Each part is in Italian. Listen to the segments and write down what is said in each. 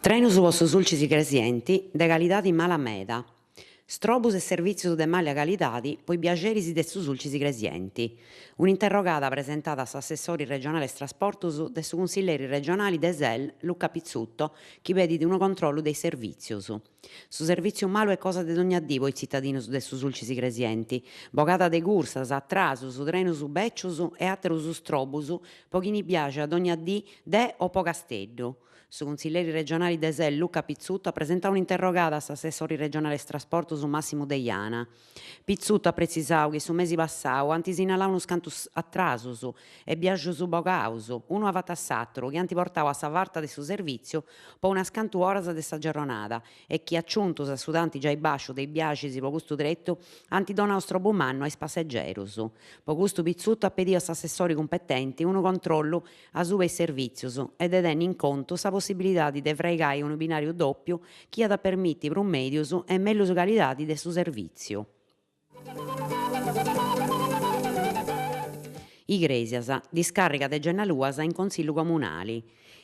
Trenus vossos sulcis gresienti, de calidade mala meda. Strobus e servizios de mala calidade, poi piaceris de su sulcis gresienti. Un'interrogada presentata a s'assessore regionale trasportus de su consigliere regionale de SEL, Luca Pizzutto, chi pedit unu controllu dei servizios. Su serviziu malu è cosa de ogni dì poi cittadinos de su sulcis gresienti. Bogada de cursas, atrasus, trenus beccius e atterus strobus, pochini piace ad ogni dì de o po Casteddu. Su consiglieri regionali de SEL Luca Pizzutto ha presentato un'interrogata a s'assessore regionale trasporto su Massimo Deiana. Pizzutto ha precisau che su mesi passau anti sinalaunu cantus atrasus e biagius bogaus, uno avat a s'atteru che anti portau a sa varta de su servizio po unas cantu oras de sa giornata e chi acciuntus a su tanti già i basciu dei biacis po custu drettu anti donau strobumannu ai passeggerus. Po custu Pizzutto ha pedido a s'assessori competenti unu controllu a su i servizios e de tenni in conto sa possibilidade de freigai unu binariu doppiu chi ad permitti pro medius e mellus calidade de su serviziu. Igresias, discarica de Gennaluasa in consiglio comunali.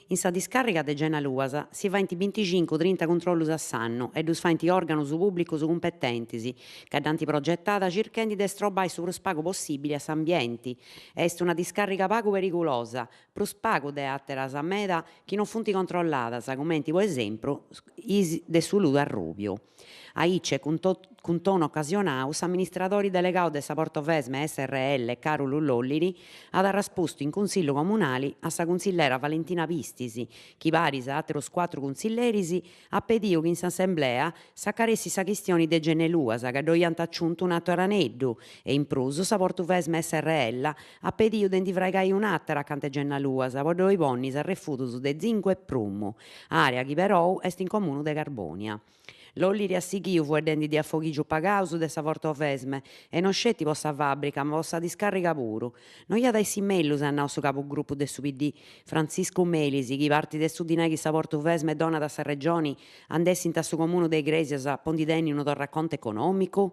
In sa discarica de Gennaluasa si faint 25-30 controllus a s'annu e dus faint organus pubblicus competentis, ca dant progettada circhendi de strobai su prus pagu possibile a s'ambienti. Est una discarica pagu periculosa, prus pagu de atteras a meda chi non funt controlladas, commenti po esempio is de su Ludu a Rubiu. Aice, cun tono occasionau, s'amministradore delegado de sa Portovesme SRL, Carulu Lolliri, ad rasposto in consiglio comunali a sa consigliera Valentina Pistisi, chi paris a atteros 4 consiglieris, ha pediu che in s'assemblea s'accaressi sa chistione de Gennaluasa, ca doiant acciuntu un atto araneddu, e in prus sa Portovesme SRL ha pediu de freigai un'attera accanto a Gennaluasa, po doi ponnis a refutus de Zingu e Prummu, area chi però est in comunu de Carbonia. Lolliri assighiu fuedendi di affoghigiu pagaus de sa Portovesme e non scetti po sa fabbrica ma po sa discarica puru. Non iat essi mellus annau su capogruppu de su PD Francisco Melisi, chi parti de su dinai sa Portovesme donat a sa regioni andessint a su comunu de Igresias pondi tenni unu torraconto economicu?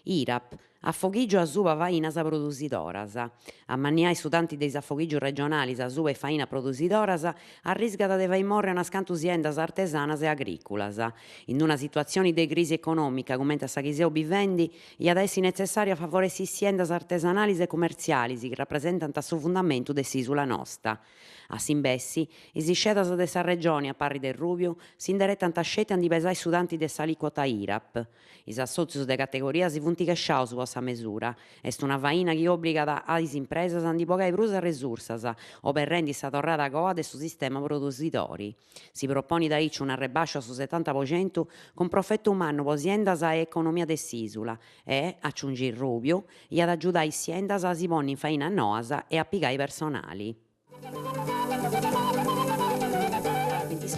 IRAP, affoghiggio a suba fainas produsidoras. A manniai su tanti dei affoghigios regionalis a suba e faina produsidoras, arriscat de fai morre unas cantu siendas artesanas e agriculas. In una situazione de crisi economica, comente a sa chi seu bivendi, iat essi necessaria favoressi siendas artesanali e commercialis che rappresentant su fundamentu de s'isula nostra. A s'imbessi, is iscedas de sa regione a parri de Rubiu s'inderettant a scetan di pesare su tanti de s'aliquota IRAP. Is assozios de categoria si funt chesciaus po sa mesura. Est una faina chi obbligat a is impresas a ndi pogai prus resursas o per rendi sa torrada coa de su sistema produsitori. Si proponit aici un arrebascio a su 70% con profitto umano po siendas e economia de s'isula e, aggiungit Rubiu, iat aggiudare is siendas a si ponni in faina noas e a pigai personali.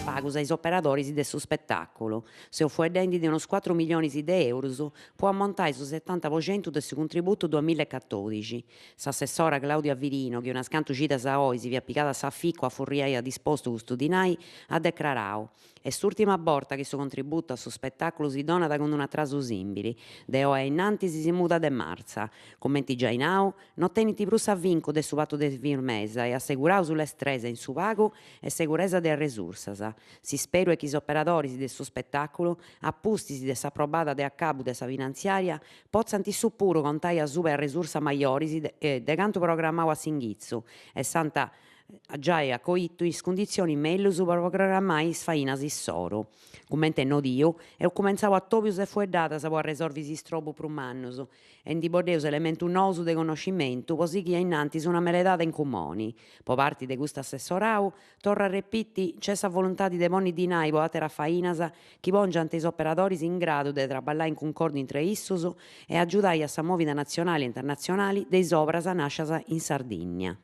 Pagus ai operatori de su spettacolo. Se fuedendi di unos 4 milioni de euros può ammontare su 70% del suo contributo 2014. S'assessora Claudia Virino, che una scantu cita sa oi si vi applicata sa ficco a furriai a disposto custodinai, ha declarau. E s'ultima volta che su contributo a su spettacolo si dona con una trasusimbili. De ora innanti si muda de marza. Commenti già in au, non teniti prus a vinco de su patto de firmesa e assicurau sulle strese in su pago e sicurezza de resursas. Si spero che gli operatori de su spettacolo, appustisi de s'approvata de a capo de sa finanziaria, possano su puro contare a super resursa maiori de canto programmau a Singhizzu e santa già a coitto in condizioni mellus per programmare is fainas issoro. Commente no dio, e ho cominciato a topius e fueddatas po a resolvi si strobu prumannus, e ndi podeus elementu nousu de conoscimento, così chi è innanti su una meledata in comuni. Po parti de questo assessorau, torra a repitti, c'è sa volontà di demoni dinai po atera fainas, chi pongiant is operatori in grado de traballare in concordo intre issus e aggiudai a sa movida nazionale e internazionali dei obras nascias in Sardigna.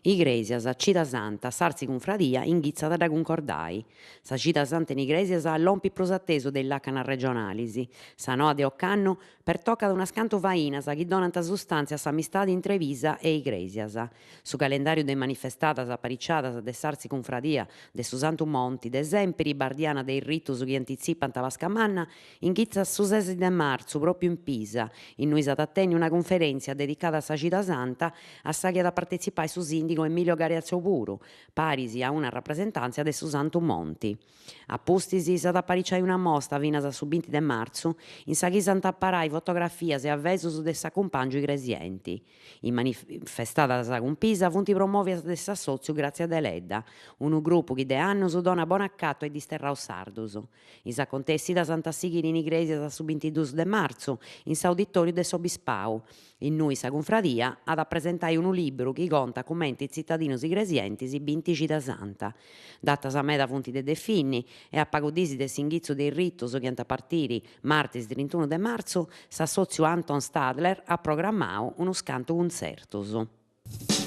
Igresias, Cida Santa, Sarsi Cunfradia, inghizzata da concordai. Sa Cida Santa in Igresias l'ompi prus atteso dell'Acana regionalisi. Sa noa de Occanno per tocca da una scanto fainas chi donant sustanzia a s'amistade in Trevisa e Igresias. Su calendario de manifestadas apparicciadas de Sarsi Cunfradia, de su Santu Monti, de Sempri, Bardiana dei ritus chi anticipant a Vascamanna, inghizzas su 6 de marzu, proprio in Pisa, in cui s'at a tenni una conferenzia dedicata a sa Cida Santa, a sa chi ad a partecipare su sindico Emilio Gariazio Puru, parisi a una rappresentanza de su Santu Monti. A Pustisi s'at apparicciai una mostra finas a su 20 de marzu, in sa chi s'ant apparai fotografias e avvesos de sa cumpangio igresienti. In manifestadas cun Pisa funt promovidas de s'assoziu Grazia de Ledda, unu gruppu chi de annos dona bon accatto ai disterraus sardus. Is acontessidas ant a sighire in Igresias a su 22 de marzu, in s'auditoriu de s'Obispau, in cui sa cunfradia ad a presentai unu libru chi conta comente i zittadinos igresientis binti Cida Santa. Datas meda funt de definni e a pagu disi de s'inghizzu dei ritus chi ant a partire martis 31 de marzu, s'assoziu Anton Stadler ha programmadu unu scantu cunzertus.